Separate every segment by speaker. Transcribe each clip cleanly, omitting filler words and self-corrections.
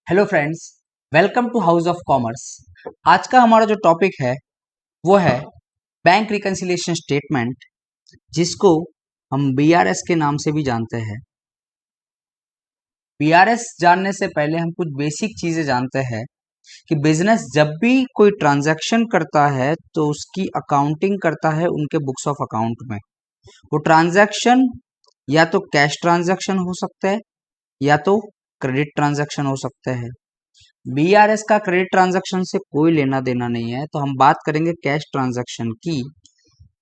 Speaker 1: Hello friends, welcome to House of Commerce. आज का हमारा जो टॉपिक है वो है बैंक रिकंसिलिएशन स्टेटमेंट, जिसको हम बीआरएस के नाम से भी जानते हैं। बीआरएस जानने से पहले हम कुछ बेसिक चीजें जानते हैं कि बिजनेस जब भी कोई ट्रांजैक्शन करता है तो उसकी अकाउंटिंग करता है उनके बुक्स ऑफ अकाउंट में। वो ट्रांजैक्शन या तो कैश ट्रांजैक्शन हो सकता है या तो क्रेडिट ट्रांजैक्शन हो सकता है। बीआरएस का क्रेडिट ट्रांजैक्शन से कोई लेना देना नहीं है, तो हम बात करेंगे कैश ट्रांजैक्शन की।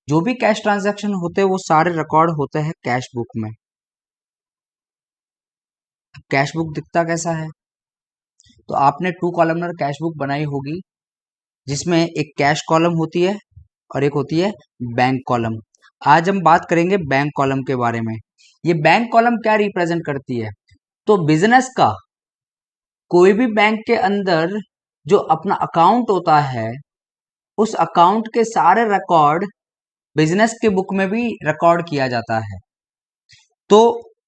Speaker 1: जो भी कैश ट्रांजैक्शन होते हैं वो सारे रिकॉर्ड होते हैं कैश बुक में। कैश बुक दिखता कैसा है? तो आपने टू कॉलमनर कैश बुक बनाई होगी, जिसमें एक कैश कॉलम होती है और एक होती है बैंक कॉलम। आज हम बात करेंगे बैंक कॉलम के बारे में। ये बैंक कॉलम क्या रिप्रेजेंट करती है? तो बिजनेस का कोई भी बैंक के अंदर जो अपना अकाउंट होता है, उस अकाउंट के सारे रिकॉर्ड बिजनेस के बुक में भी रिकॉर्ड किया जाता है। तो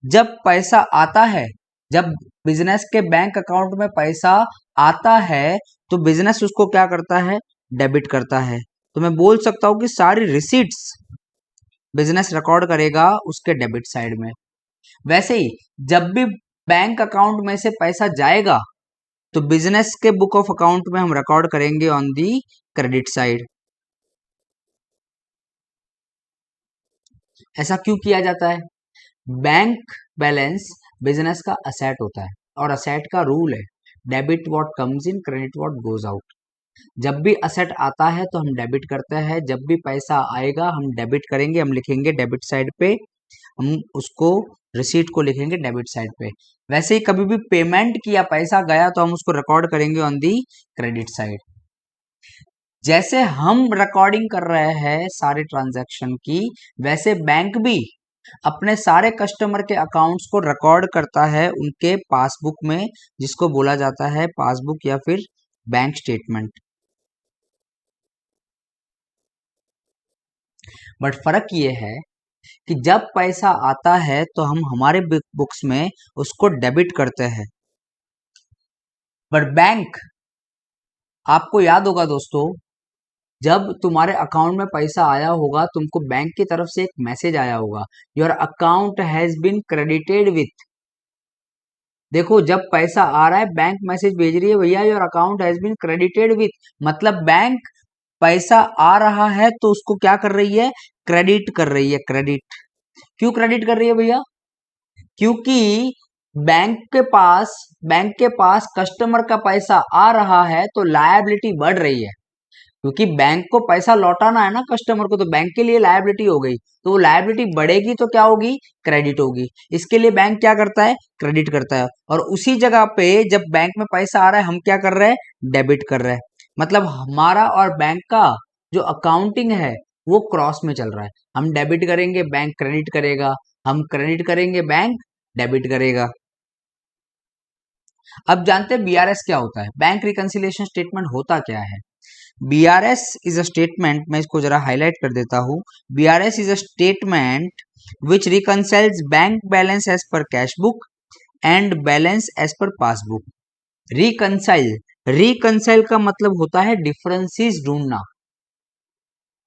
Speaker 1: जब पैसा आता है, जब बिजनेस के बैंक अकाउंट में पैसा आता है, तो बिजनेस उसको क्या करता है? डेबिट करता है। तो मैं बोल सकता हूं कि सारी रिसीट्स बिजनेस रिकॉर्ड करेगा उसके डेबिट साइड में। वैसे ही जब भी बैंक अकाउंट में से पैसा जाएगा, तो बिजनेस के बुक ऑफ अकाउंट में हम रिकॉर्ड करेंगे ऑन दी क्रेडिट साइड। ऐसा क्यों किया जाता है? बैंक बैलेंस बिजनेस का असेट होता है और असेट का रूल है debit what comes in, credit what goes out. जब भी असेट आता है तो हम डेबिट करते हैं, जब भी पैसा आएगा हम डेबिट करेंगे, हम लिखेंगे डेबिट साइड पे, हम उसको रिसीट को लिखेंगे डेबिट साइड पे। वैसे ही कभी भी पेमेंट किया, पैसा गया, तो हम उसको रिकॉर्ड करेंगे ऑन दी क्रेडिट साइड। जैसे हम रिकॉर्डिंग कर रहे हैं सारे ट्रांजैक्शन की, वैसे बैंक भी अपने सारे कस्टमर के अकाउंट्स को रिकॉर्ड करता है उनके पासबुक में, जिसको बोला जाता है पासबुक या फिर बैंक स्टेटमेंट। बट फर्क ये है कि जब पैसा आता है तो हम हमारे बुक्स में उसको डेबिट करते हैं। बट बैंक, आपको याद होगा दोस्तों, जब तुम्हारे अकाउंट में पैसा आया होगा, तुमको बैंक की तरफ से एक मैसेज आया होगा, your account has been credited with. देखो, जब पैसा आ रहा है बैंक मैसेज भेज रही है, भैया your account has been credited with. मतलब बैंक पैसा आ रहा है तो उसको क्या कर रही है? क्रेडिट कर रही है। क्रेडिट क्यों क्रेडिट कर रही है भैया? क्योंकि बैंक के पास कस्टमर का पैसा आ रहा है तो लायबिलिटी बढ़ रही है। क्योंकि बैंक को पैसा लौटाना है ना कस्टमर को, तो बैंक के लिए लायबिलिटी हो गई, तो वो लायबिलिटी बढ़ेगी तो क्या होगी? क्रेडिट होगी। इसके लिए बैंक क्या करता है? क्रेडिट करता है। और उसी जगह पे जब बैंक में पैसा आ रहा है, हम क्या कर रहे हैं? डेबिट कर रहे हैं। मतलब हमारा और बैंक का जो अकाउंटिंग है वो क्रॉस में चल रहा है। हम डेबिट करेंगे, बैंक क्रेडिट करेगा। हम क्रेडिट करेंगे, बैंक डेबिट करेगा। अब जानते हैं बीआरएस क्या होता है? बैंक रिकंसिलिएशन स्टेटमेंट होता क्या है? बीआरएस इज अ स्टेटमेंट, मैं इसको जरा हाईलाइट कर देता हूं। BRS is a statement which reconciles bank balance as per cash book and balance as per passbook. Reconcile, reconcile का मतलब होता है डिफरेंसेस ढूंढना।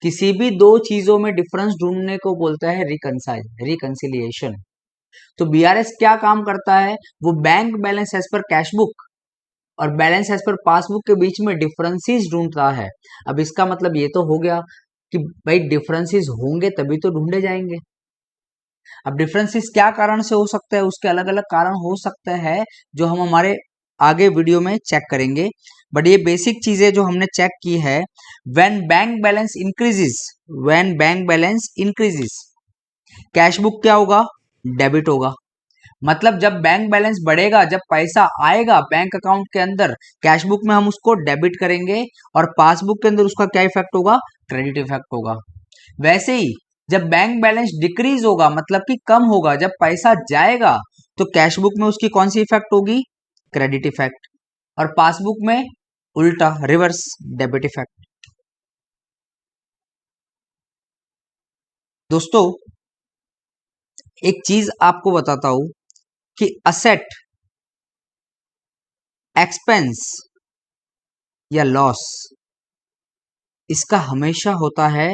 Speaker 1: किसी भी दो चीजों में डिफरेंस ढूंढने को बोलता है रिकंसाइल, रिकंसिलिएशन। तो बीआरएस क्या काम करता है? वो bank balance as per cash book और बैलेंस एज पर पासबुक के बीच में डिफरेंसेस ढूंढता है। अब इसका मतलब ये तो हो गया कि भाई डिफरेंसेस होंगे तभी तो ढूंढे जाएंगे। अब डिफरेंसेस क्या कारण से हो सकता है? उसके अलग अलग कारण हो सकते हैं, जो हम हमारे आगे वीडियो में चेक करेंगे। बट ये बेसिक चीजें जो हमने चेक की है, when bank balance increases, when bank balance increases, cash book क्या होगा? डेबिट होगा। मतलब जब बैंक बैलेंस बढ़ेगा, जब पैसा आएगा बैंक अकाउंट के अंदर, कैश बुक में हम उसको डेबिट करेंगे, और पासबुक के अंदर उसका क्या इफेक्ट होगा? क्रेडिट इफेक्ट होगा। वैसे ही जब बैंक बैलेंस डिक्रीज होगा, मतलब कि कम होगा, जब पैसा जाएगा, तो कैश बुक में उसकी कौन सी इफेक्ट होगी? Credit effect. और पासबुक में उल्टा, रिवर्स, डेबिट इफेक्ट। दोस्तों, एक चीज आपको बताता हूं कि असेट एक्सपेंस या लॉस, इसका हमेशा होता है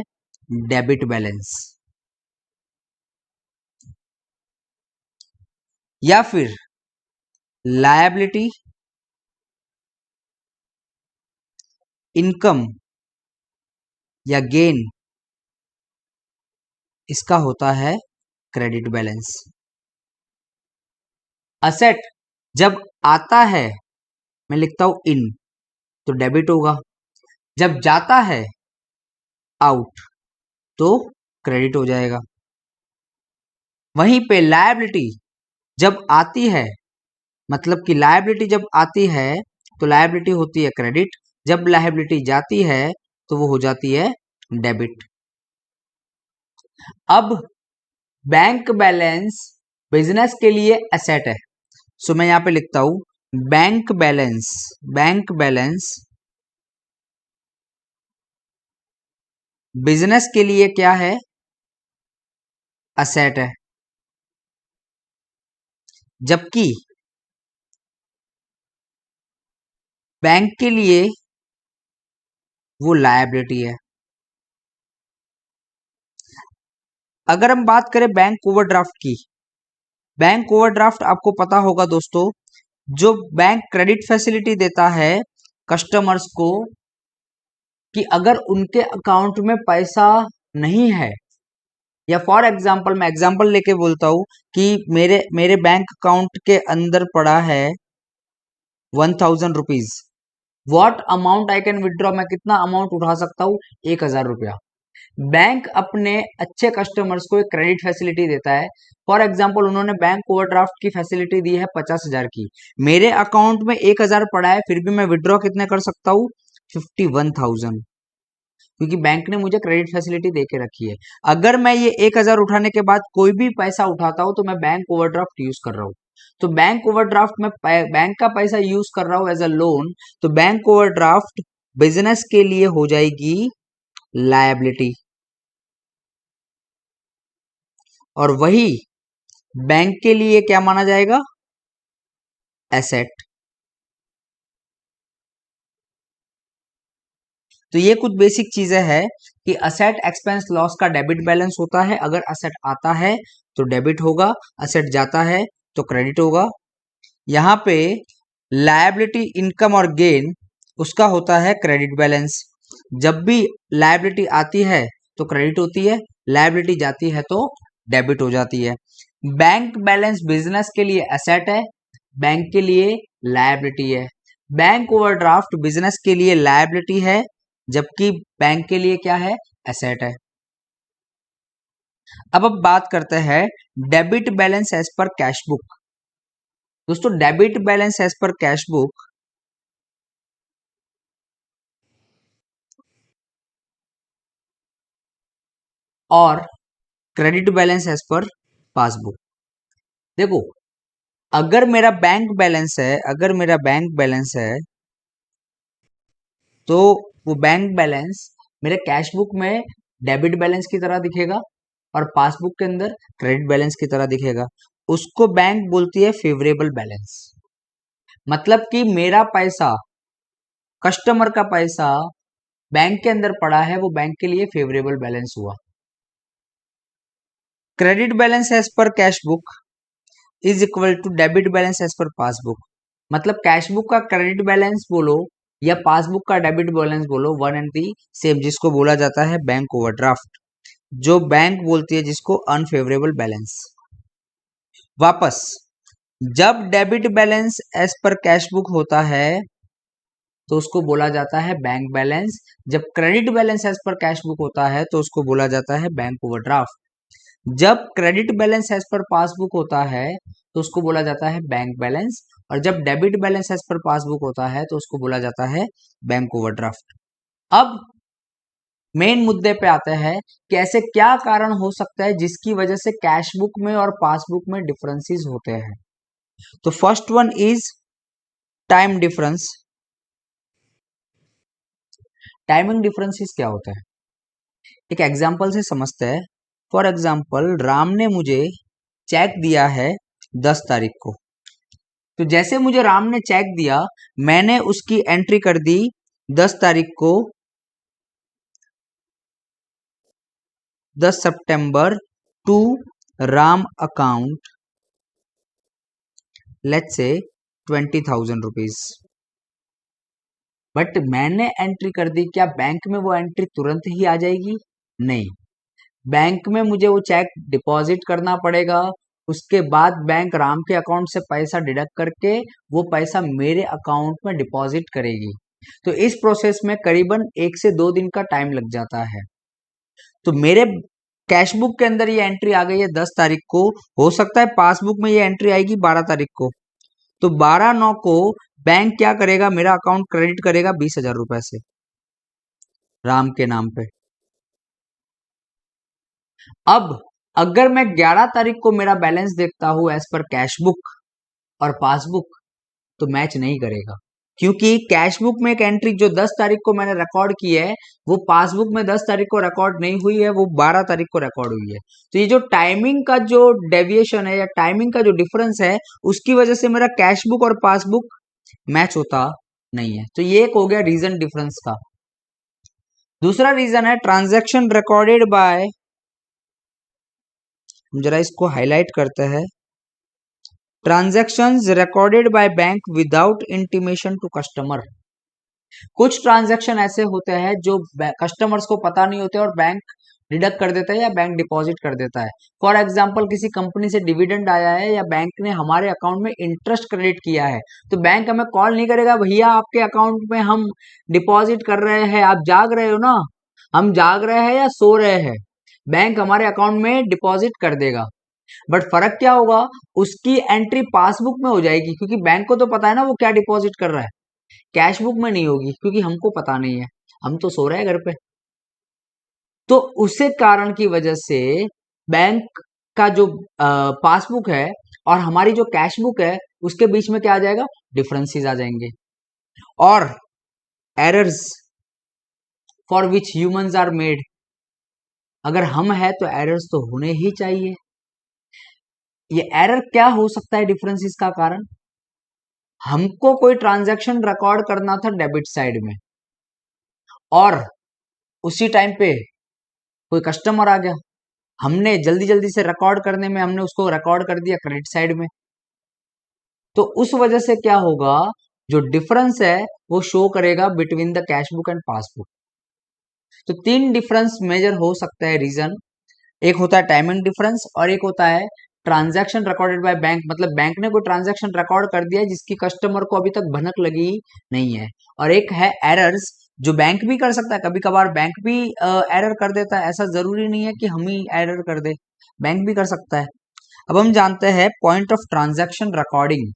Speaker 1: डेबिट बैलेंस। या फिर लायबिलिटी, इनकम या गेन, इसका होता है क्रेडिट बैलेंस। असेट जब आता है मैं लिखता हूं इन, तो डेबिट होगा। जब जाता है आउट, तो क्रेडिट हो जाएगा। वहीं पे लायबिलिटी जब आती है, मतलब कि लायबिलिटी जब आती है तो लायबिलिटी होती है क्रेडिट, जब लायबिलिटी जाती है तो वो हो जाती है डेबिट। अब बैंक बैलेंस बिजनेस के लिए एसेट है, सो मैं यहां पे लिखता हूं bank balance. Bank balance business के लिए क्या है? एसेट है। जबकि बैंक के लिए वो लायबिलिटी है। अगर हम बात करें बैंक ओवरड्राफ्ट की, बैंक ओवरड्राफ्ट आपको पता होगा दोस्तों, जो बैंक क्रेडिट फैसिलिटी देता है कस्टमर्स को कि अगर उनके अकाउंट में पैसा नहीं है, या फॉर एग्जांपल मैं एग्जांपल लेके बोलता हूं कि मेरे मेरे बैंक अकाउंट के अंदर पड़ा है 1000 rupees. What amount I can withdraw, मैं कितना अमाउंट उठा सकता हूं? 1000 रुपया। बैंक अपने अच्छे कस्टमर्स को एक क्रेडिट फैसिलिटी देता है। फॉर एग्जांपल उन्होंने बैंक ओवरड्राफ्ट की फैसिलिटी दी है 50,000 की, मेरे अकाउंट में 1000 पड़ा है, फिर भी मैं विड्रॉ कितने कर सकता हूँ? 51,000, क्योंकि बैंक ने मुझे क्रेडिट फैसिलिटी दे के रखी है। अगर मैं ये 1000 उठाने के बाद कोई भी पैसा उठाता हूं तो मैं बैंक ओवरड्राफ्ट यूज कर रहा हूं। तो बैंक ओवरड्राफ्ट में बैंक का पैसा यूज कर रहा हूं एज अ लोन, तो बैंक ओवरड्राफ्ट बिजनेस के लिए हो जाएगी लायबिलिटी, और वही बैंक के लिए क्या माना जाएगा? एसेट। तो ये कुछ बेसिक चीजें हैं कि असेट एक्सपेंस लॉस का डेबिट बैलेंस होता है। अगर असेट आता है तो डेबिट होगा, असेट जाता है तो क्रेडिट होगा। यहाँ पे लायबिलिटी, इनकम और गेन, उसका होता है क्रेडिट बैलेंस। जब भी लायबिलिटी आती है तो क्रेडिट होती है, लायबिलिटी जाती है तो डेबिट हो जाती है। बैंक बैलेंस बिजनेस के लिए एसेट है, बैंक के लिए लायबिलिटी है। बैंक ओवरड्राफ्ट बिजनेस के लिए लायबिलिटी है, जबकि बैंक के लिए क्या है? एसेट है। अब बात करते हैं debit balance as per cash book. दोस्तों debit balance as per cash book और credit balance as per passbook. देखो, अगर मेरा बैंक बैलेंस है, अगर मेरा बैंक बैलेंस है तो वो बैंक बैलेंस मेरे कैश बुक में डेबिट बैलेंस की तरह दिखेगा और पासबुक के अंदर क्रेडिट बैलेंस की तरह दिखेगा। उसको बैंक बोलती है फेवरेबल बैलेंस। मतलब कि मेरा पैसा, कस्टमर का पैसा बैंक के अंदर पड़ा है, वो बैंक के लिए फेवरेबल बैलेंस हुआ। Credit balance as per cash book is equal to debit balance as per passbook. मतलब कैश बुक का क्रेडिट बैलेंस बोलो या पासबुक का डेबिट बैलेंस बोलो, वन एंड दी सेम, जिसको बोला जाता है बैंक ओवरड्राफ्ट, जो बैंक बोलती है जिसको अनफेवरेबल बैलेंस। वापस, जब debit balance as per cash book होता है तो उसको बोला जाता है बैंक बैलेंस। जब credit balance as per cash book होता है तो उसको बोला जाता है बैंक ओवरड्राफ्ट। जब credit balance as per passbook होता है तो उसको बोला जाता है बैंक बैलेंस, और जब debit balance as per passbook होता है तो उसको बोला जाता है बैंक ओवरड्राफ्ट। अब मेन मुद्दे पे आते हैं कि ऐसे क्या कारण हो सकता है जिसकी वजह से कैश बुक में और पासबुक में डिफरेंसेस होते हैं। तो first one is time difference. Timing differences क्या होता है, एक एग्जांपल से समझते हैं। फॉर एग्जांपल राम ने मुझे चेक दिया है 10 तारीख को, तो जैसे मुझे राम ने चेक दिया, मैंने उसकी एंट्री कर दी 10 तारीख को, 10 सितंबर to Ram account, let's say 20,000 rupees. But मैंने एंट्री कर दी, क्या बैंक में वो एंट्री तुरंत ही आ जाएगी? नहीं, बैंक में मुझे वो चेक डिपॉजिट करना पड़ेगा। उसके बाद बैंक राम के अकाउंट से पैसा डिडक्ट करके वो पैसा मेरे अकाउंट में डिपॉजिट करेगी। तो इस प्रोसेस में करीबन 1 से 2 दिन का टाइम लग जाता है। तो मेरे कैश बुक के अंदर ये एंट्री आ गई है 10 तारीख को, हो सकता है पासबुक में ये एंट्री आएगी 12 तारीख को। तो 12/9 को बैंक क्या करेगा, मेरा अकाउंट क्रेडिट करेगा 20,000 रुपए से राम के नाम पे। अब अगर मैं 11 तारीख को मेरा बैलेंस देखता हूं एज पर कैश बुक और पासबुक, तो मैच नहीं करेगा, क्योंकि कैश बुक में एक एंट्री जो 10 तारीख को मैंने रिकॉर्ड की है, वो पासबुक में 10 तारीख को रिकॉर्ड नहीं हुई है, वो 12 तारीख को रिकॉर्ड हुई है। तो ये जो टाइमिंग का जो डेविएशन है या टाइमिंग का जो डिफरेंस है, उसकी वजह से मेरा कैश बुक और पासबुक मैच होता नहीं है। तो ये एक हो गया रीजन डिफरेंस का। दूसरा रीजन है ट्रांजैक्शन रिकॉर्डेड बाय, जरा इसको हाईलाइट करते हैं, transactions recorded by bank without intimation to customer. कुछ ट्रांजैक्शन ऐसे होते हैं जो कस्टमर्स को पता नहीं होते और बैंक डिडक्ट कर देता है या बैंक डिपॉजिट कर देता है। फॉर एग्जांपल, किसी कंपनी से डिविडेंड आया है या बैंक ने हमारे अकाउंट में इंटरेस्ट क्रेडिट किया है, तो बैंक हमें कॉल नहीं करेगा, भैया आपके अकाउंट में हम डिपॉजिट कर रहे हैं, आप जाग रहे हो ना, हम जाग रहे हैं या सो रहे हैं, बैंक हमारे अकाउंट में डिपॉजिट कर देगा। बट फर्क क्या होगा, उसकी एंट्री पासबुक में हो जाएगी, क्योंकि बैंक को तो पता है ना वो क्या डिपॉजिट कर रहा है। कैश बुक में नहीं होगी, क्योंकि हमको पता नहीं है, हम तो सो रहे हैं घर पे। तो उसे कारण की वजह से बैंक का जो पासबुक है और हमारी जो कैश बुक है, उसके बीच में क्या आ जाएगा, डिफरेंसेस आ जाएंगे। और errors for which humans are made, अगर हम है तो एरर्स तो होने ही चाहिए। ये एरर क्या हो सकता है डिफरेंसेस का कारण, हमको कोई ट्रांजैक्शन रिकॉर्ड करना था डेबिट साइड में और उसी टाइम पे कोई कस्टमर आ गया, हमने जल्दी जल्दी से रिकॉर्ड करने में हमने उसको रिकॉर्ड कर दिया क्रेडिट साइड में। तो उस वजह से क्या होगा, जो डिफरेंस है वो शो करेगा between the cash book and passbook. तो 3 डिफरेंस मेजर हो सकता है रीजन, एक होता है टाइमिंग डिफरेंस और एक होता है ट्रांजैक्शन रिकॉर्डेड बाय बैंक, मतलब बैंक ने कोई ट्रांजैक्शन रिकॉर्ड कर दिया है जिसकी कस्टमर को अभी तक भनक लगी नहीं है। और एक है एरर्स, जो बैंक भी कर सकता है, कभी कभार बैंक भी एरर कर देता है, ऐसा जरूरी नहीं है कि हम ही एरर कर दे, बैंक भी कर सकता है। अब हम जानते हैं पॉइंट ऑफ ट्रांजैक्शन रिकॉर्डिंग,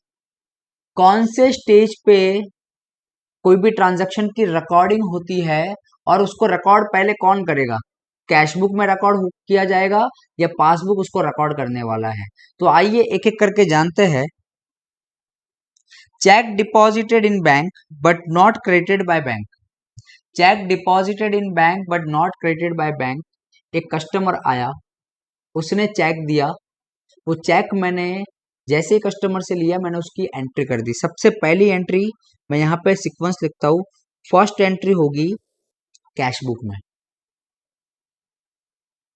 Speaker 1: कौन से स्टेज पे कोई भी ट्रांजैक्शन की रिकॉर्डिंग होती है और उसको रिकॉर्ड पहले कौन करेगा, कैश बुक में रिकॉर्ड किया जाएगा या पासबुक उसको रिकॉर्ड करने वाला है। तो आइए एक एक करके जानते हैं। Check deposited in bank but not credited by bank, check deposited in bank but not credited by bank. एक कस्टमर आया, उसने चेक दिया, वो चेक मैंने जैसे ही कस्टमर से लिया मैंने उसकी एंट्री कर दी। सबसे पहली एंट्री मैं यहाँ पे सीक्वेंस लिखता हूँ, फर्स्ट एंट्री होगी कैश बुक में,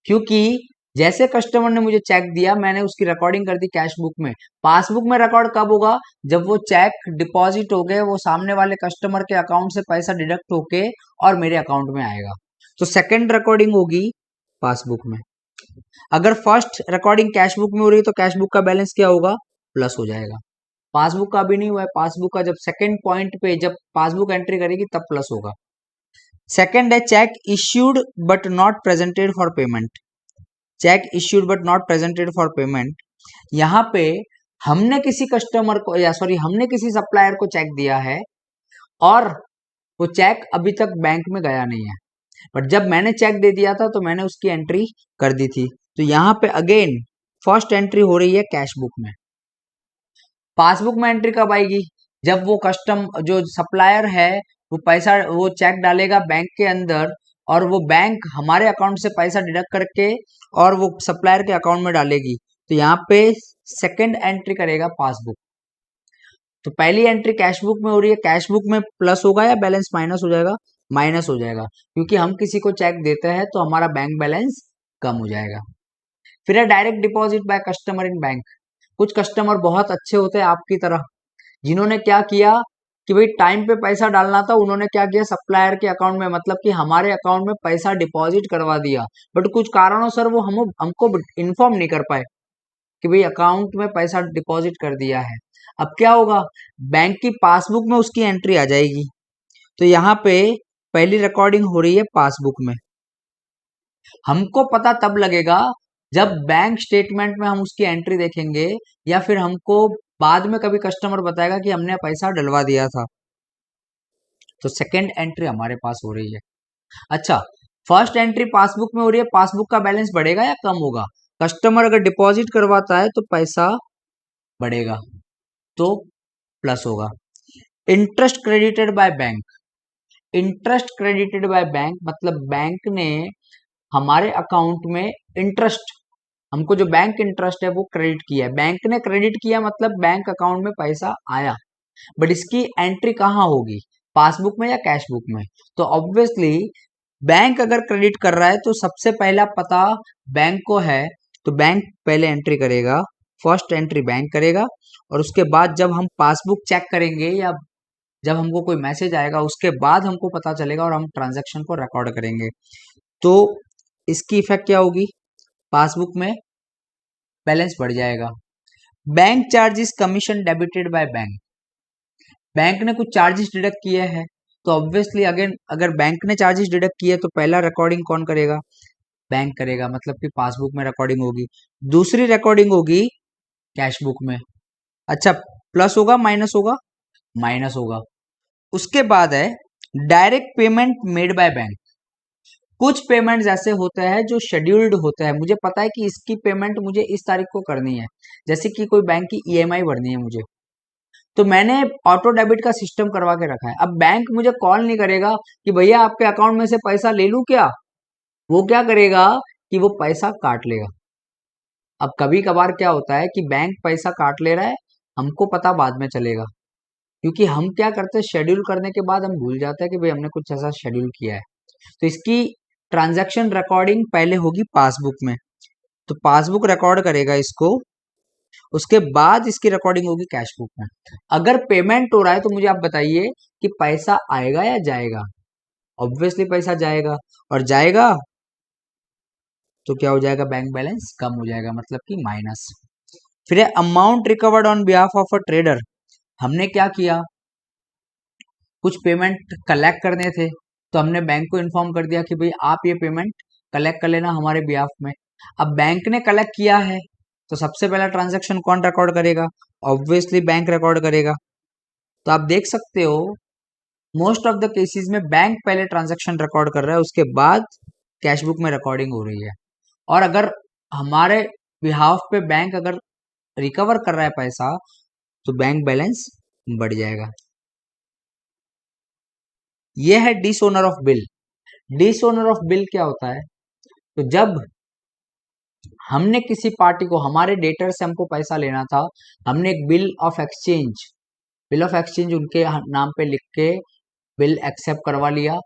Speaker 1: क्योंकि जैसे कस्टमर ने मुझे चेक दिया मैंने उसकी रिकॉर्डिंग कर दी कैश बुक में। पासबुक में रिकॉर्ड कब होगा, जब वो चेक डिपॉजिट हो गए, वो सामने वाले कस्टमर के अकाउंट से पैसा डिडक्ट होके और मेरे अकाउंट में आएगा। तो सेकंड रिकॉर्डिंग होगी पासबुक में। अगर फर्स्ट रिकॉर्डिंग कैश बुक में हो रही है तो कैश बुक का बैलेंस क्या होगा, प्लस हो जाएगा। पासबुक का भी नहीं हुआ है, पासबुक का जब सेकंड पॉइंट पे जब पासबुक एंट्री करेगी तब प्लस होगा। सेकंड है check issued but not presented for payment, check issued but not presented for payment. यहाँ पे हमने किसी कस्टमर को या सॉरी हमने किसी सप्लायर को चेक दिया है और वो चेक अभी तक बैंक में गया नहीं है, बट जब मैंने चेक दे दिया था तो मैंने उसकी एंट्री कर दी थी। तो यहाँ पे अगेन फर्स्ट एंट्री हो रही है कैश बुक में। पासबुक में एंट्री कब आएगी, जब वो जो सप्लायर है वो पैसा वो चेक डालेगा बैंक के अंदर और वो बैंक हमारे अकाउंट से पैसा डिडक्ट करके और वो सप्लायर के अकाउंट में डालेगी। तो यहाँ पे सेकंड एंट्री करेगा पासबुक। तो पहली एंट्री कैश बुक में हो रही है, कैश बुक में प्लस होगा या बैलेंस माइनस हो जाएगा? माइनस हो जाएगा, क्योंकि हम किसी को चेक देते हैं तो हमारा बैंक बैलेंस कम हो जाएगा। फिर है direct deposit by customer in bank. कुछ कस्टमर बहुत अच्छे होते हैं आपकी तरह, जिन्होंने क्या किया कि भाई टाइम पे पैसा डालना था, उन्होंने क्या किया, सप्लायर के अकाउंट में, मतलब कि हमारे अकाउंट में पैसा डिपॉजिट करवा दिया, बट कुछ कारणों सर वो हमको इन्फॉर्म नहीं कर पाए कि भाई अकाउंट में पैसा डिपॉजिट कर दिया है। अब क्या होगा, बैंक की पासबुक में उसकी एंट्री आ जाएगी। तो यहाँ पे पहली रिकॉर्डिंग हो रही है पासबुक में। हमको पता तब लगेगा जब बैंक स्टेटमेंट में हम उसकी एंट्री देखेंगे, या फिर हमको बाद में कभी कस्टमर बताएगा कि हमने पैसा डलवा दिया था। तो सेकंड एंट्री हमारे पास हो रही है। अच्छा, फर्स्ट एंट्री पासबुक में हो रही है, पासबुक का बैलेंस बढ़ेगा या कम होगा? कस्टमर अगर डिपॉजिट करवाता है तो पैसा बढ़ेगा, तो प्लस होगा। Interest credited by bank. Interest credited by bank मतलब बैंक ने हमारे अकाउंट में इंटरेस्ट, हमको जो बैंक इंटरेस्ट है वो क्रेडिट किया है। बैंक ने क्रेडिट किया मतलब बैंक अकाउंट में पैसा आया, बट इसकी एंट्री कहाँ होगी, पासबुक में या कैश बुक में? तो ऑब्वियसली बैंक अगर क्रेडिट कर रहा है तो सबसे पहला पता बैंक को है, तो बैंक पहले एंट्री करेगा, फर्स्ट एंट्री बैंक करेगा, और उसके बाद जब हम पासबुक चेक करेंगे या जब हमको कोई मैसेज आएगा उसके बाद हमको पता चलेगा और हम ट्रांजैक्शन को रिकॉर्ड करेंगे। तो इसकी इफेक्ट क्या होगी, पासबुक में बैलेंस बढ़ जाएगा। Bank charges commission debited by bank. Bank ने कुछ चार्जेस डिडक्ट किए हैं, तो ऑब्वियसली अगेन अगर बैंक ने चार्जेस डिडक्ट किए तो पहला रिकॉर्डिंग कौन करेगा, बैंक करेगा, मतलब कि पासबुक में रिकॉर्डिंग होगी। दूसरी रिकॉर्डिंग होगी कैश बुक में। अच्छा, प्लस होगा माइनस होगा? माइनस होगा। उसके बाद है direct payment made by bank. कुछ पेमेंट्स ऐसे होते हैं जो शेड्यूल्ड होते हैं, मुझे पता है कि इसकी पेमेंट मुझे इस तारीख को करनी है, जैसे कि कोई बैंक की ईएमआई भरनी है मुझे, तो मैंने ऑटो डेबिट का सिस्टम करवा के रखा है। अब बैंक मुझे कॉल नहीं करेगा कि भैया आपके अकाउंट में से पैसा ले लूं क्या, वो क्या करेगा कि वो पैसा काट लेगा। अब कभी कभार क्या होता है कि बैंक पैसा काट ले रहा है, हमको पता बाद में चलेगा, क्योंकि हम क्या करते हैं, शेड्यूल करने के बाद हम भूल जाते हैं कि भाई हमने कुछ ऐसा शेड्यूल किया है। तो इसकी ट्रांजैक्शन रिकॉर्डिंग पहले होगी पासबुक में, तो पासबुक रिकॉर्ड करेगा इसको, उसके बाद इसकी रिकॉर्डिंग होगी कैश बुक में। अगर पेमेंट हो रहा है तो मुझे आप बताइए कि पैसा आएगा या जाएगा? ऑब्वियसली पैसा जाएगा, और जाएगा तो क्या हो जाएगा, बैंक बैलेंस कम हो जाएगा, मतलब कि माइनस। फिर amount recovered on behalf of a trader. हमने क्या किया, कुछ पेमेंट कलेक्ट करने थे, तो हमने बैंक को इन्फॉर्म कर दिया कि भाई आप ये पेमेंट कलेक्ट कर लेना हमारे बिहाफ में। अब बैंक ने कलेक्ट किया है तो सबसे पहला ट्रांजैक्शन कौन रिकॉर्ड करेगा, ऑब्वियसली बैंक रिकॉर्ड करेगा। तो आप देख सकते हो मोस्ट ऑफ द केसेस में बैंक पहले ट्रांजैक्शन रिकॉर्ड कर रहा है, उसके बाद कैश बुक में रिकॉर्डिंग हो रही है। और अगर हमारे बिहाफ पे बैंक अगर रिकवर कर रहा है पैसा तो बैंक बैलेंस बढ़ जाएगा। ये है dishonour of bill. Dishonour of bill क्या होता है, तो जब हमने किसी पार्टी को, हमारे डेटर से हमको पैसा लेना था, हमने एक बिल ऑफ एक्सचेंज उनके नाम पे लिख के बिल एक्सेप्ट करवा लिया।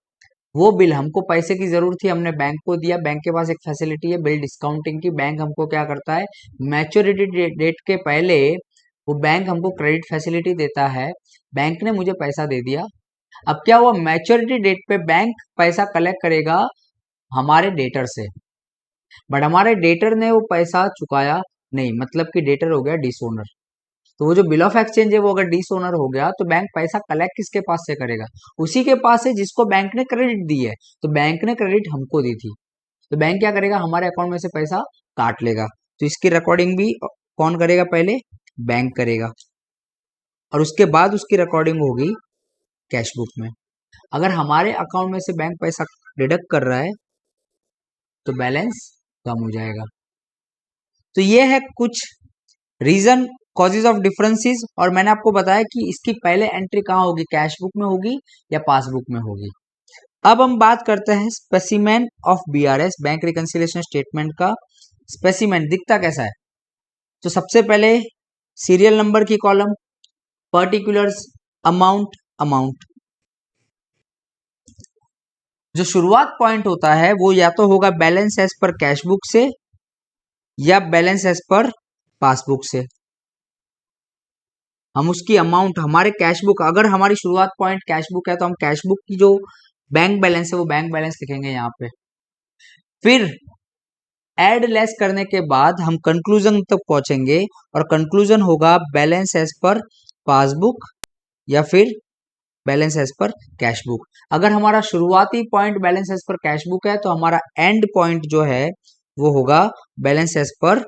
Speaker 1: वो बिल हमको पैसे की जरूरत थी, हमने बैंक को दिया। बैंक के पास एक फैसिलिटी है बिल डिस्काउंटिंग की। बैंक हमको क्या करता है, मैच्योरिटी डेट के पहले वो बैंक हमको क्रेडिट फैसिलिटी देता है। बैंक ने मुझे पैसा दे दिया, अब क्या हुआ, मैच्योरिटी डेट पे बैंक पैसा कलेक्ट करेगा हमारे डेटर से, बट हमारे डेटर ने वो पैसा चुकाया नहीं, मतलब कि डेटर हो गया डिसओनर। तो वो जो बिल ऑफ एक्सचेंज है वो अगर डिसओनर हो गया तो बैंक पैसा कलेक्ट किसके पास से करेगा, उसी के पास से जिसको बैंक ने क्रेडिट दी है। तो बैंक ने क्रेडिट हमको दी थी, तो बैंक क्या करेगा, हमारे अकाउंट में से पैसा काट लेगा। तो इसकी रिकॉर्डिंग भी कौन करेगा, पहले बैंक करेगा, और उसके बाद उसकी रिकॉर्डिंग होगी कैश बुक में। अगर हमारे अकाउंट में से बैंक पैसा डिडक्ट कर रहा है तो बैलेंस कम हो जाएगा। तो ये है कुछ रीजन, कॉजेज ऑफ डिफरेंसेस, और मैंने आपको बताया कि इसकी पहले एंट्री कहाँ होगी, कैश बुक में होगी या पासबुक में होगी। अब हम बात करते हैं specimen of BRS, bank reconciliation statement का स्पेसिमेन दिखता कैसा है। तो सबसे पहले सीरियल नंबर की कॉलम, पर्टिकुलर्स, अमाउंट। जो शुरुआत पॉइंट होता है वो या तो होगा balance as per cash book से या बैलेंस एज पर पासबुक से। हम उसकी अमाउंट, हमारे कैश बुक, अगर हमारी शुरुआत पॉइंट कैश बुक है तो हम कैश बुक की जो बैंक बैलेंस है वो बैंक बैलेंस लिखेंगे यहाँ पे। फिर ऐड लेस करने के बाद हम कंक्लूजन तक पहुंचेंगे और कंक्लूजन होगा बैलेंस एज पर पासबुक या फिर balance as per cash book. अगर हमारा शुरुआती point balance as per cash book है तो हमारा एंड पॉइंट जो है वो होगा बैलेंस एज पर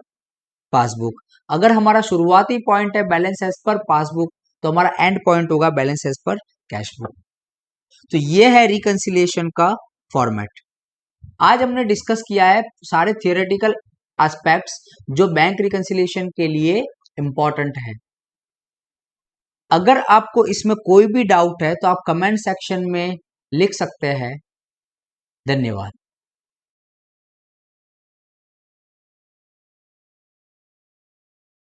Speaker 1: पासबुक। अगर हमारा शुरुआती पॉइंट है बैलेंस एज पर पासबुक तो हमारा एंड पॉइंट होगा balance as per cash book. तो ये है रिकंसिलिएशन का फॉर्मेट। आज हमने डिस्कस किया है सारे थियोरेटिकल एस्पेक्ट्स जो बैंक रिकंसिलिएशन के लिए इंपॉर्टेंट है। अगर आपको इसमें कोई भी डाउट है तो आप कमेंट सेक्शन में लिख सकते हैं। धन्यवाद।